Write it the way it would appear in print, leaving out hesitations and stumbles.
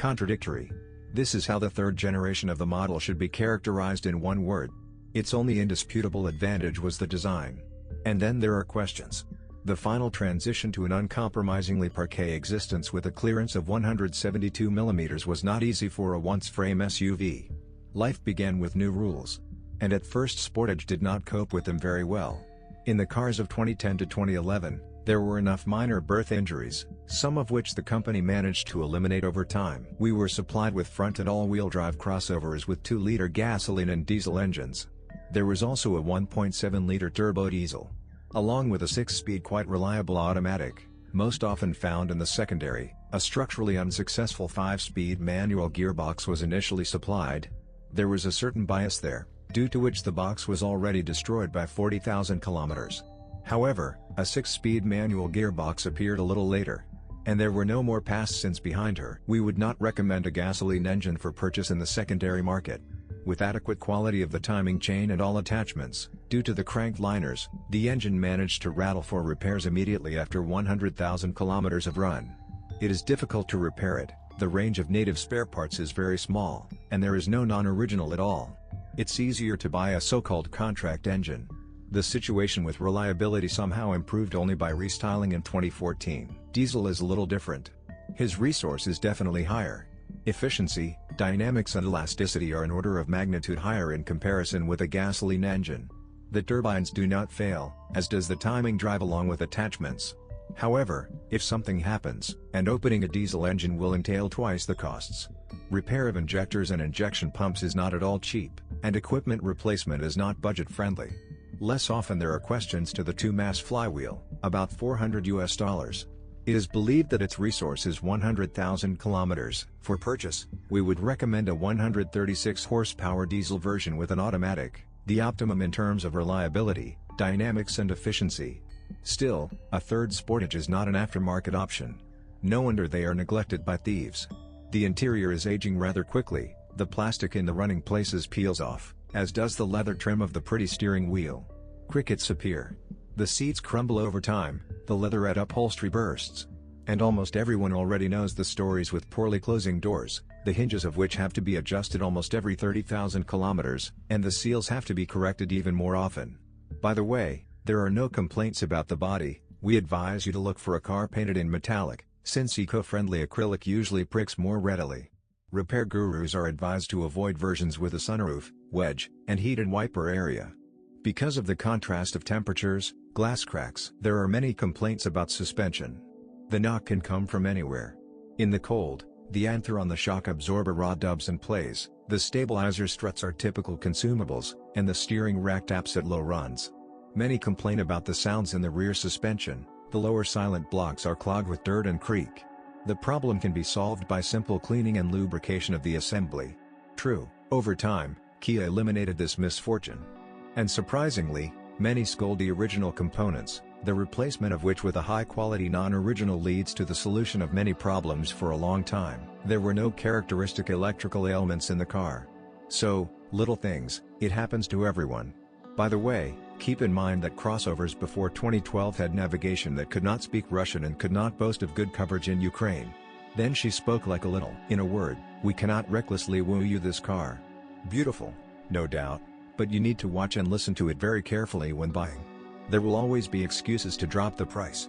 Contradictory. This is how the third generation of the model should be characterized in one word. Its only indisputable advantage was the design. And then there are questions. The final transition to an uncompromisingly parquet existence with a clearance of 172 mm was not easy for a once-frame SUV. Life began with new rules. And at first Sportage did not cope with them very well. In the cars of 2010 to 2011, there were enough minor birth injuries, some of which the company managed to eliminate over time. We were supplied with front and all-wheel drive crossovers with 2-liter gasoline and diesel engines. There was also a 1.7-liter turbo diesel, along with a 6-speed quite reliable automatic, most often found in the secondary. A structurally unsuccessful 5-speed manual gearbox was initially supplied. There was a certain bias there, due to which the box was already destroyed by 40,000 kilometers. However, a 6-speed manual gearbox appeared a little later, and there were no more past sins behind her. We would not recommend a gasoline engine for purchase in the secondary market. With adequate quality of the timing chain and all attachments, due to the crank liners, the engine managed to rattle for repairs immediately after 100,000 kilometers of run. It is difficult to repair it, the range of native spare parts is very small, and there is no non-original at all. It's easier to buy a so-called contract engine. The situation with reliability somehow improved only by restyling in 2014. Diesel is a little different. His resource is definitely higher. Efficiency, dynamics and elasticity are an order of magnitude higher in comparison with a gasoline engine. The turbines do not fail, as does the timing drive along with attachments. However, if something happens, and opening a diesel engine will entail twice the costs. Repair of injectors and injection pumps is not at all cheap, and equipment replacement is not budget-friendly. Less often there are questions to the 2-mass flywheel, about $400. It is believed that its resource is 100,000 kilometers. For purchase, we would recommend a 136 horsepower diesel version with an automatic, the optimum in terms of reliability, dynamics and efficiency. Still, a third Sportage is not an aftermarket option. No wonder they are neglected by thieves. The interior is aging rather quickly, the plastic in the running places peels off, as does the leather trim of the pretty steering wheel. Crickets appear. The seats crumble over time, the leatherette upholstery bursts. And almost everyone already knows the stories with poorly closing doors, the hinges of which have to be adjusted almost every 30,000 kilometers, and the seals have to be corrected even more often. By the way, there are no complaints about the body. We advise you to look for a car painted in metallic, since eco-friendly acrylic usually pricks more readily. Repair gurus are advised to avoid versions with a sunroof, wedge, and heated wiper area. Because of the contrast of temperatures, glass cracks. There are many complaints about suspension. The knock can come from anywhere. In the cold, the anther on the shock absorber rod dubs and plays, the stabilizer struts are typical consumables, and the steering rack taps at low runs. Many complain about the sounds in the rear suspension. The lower silent blocks are clogged with dirt and creak. The problem can be solved by simple cleaning and lubrication of the assembly. True, over time, Kia eliminated this misfortune. And surprisingly, many scold the original components, the replacement of which with a high-quality non-original leads to the solution of many problems for a long time. There were no characteristic electrical ailments in the car. So, little things, it happens to everyone. By the way, keep in mind that crossovers before 2012 had navigation that could not speak Russian and could not boast of good coverage in Ukraine. Then she spoke like a little. In a word, we cannot recklessly woo you this car. Beautiful, no doubt, but you need to watch and listen to it very carefully when buying. There will always be excuses to drop the price.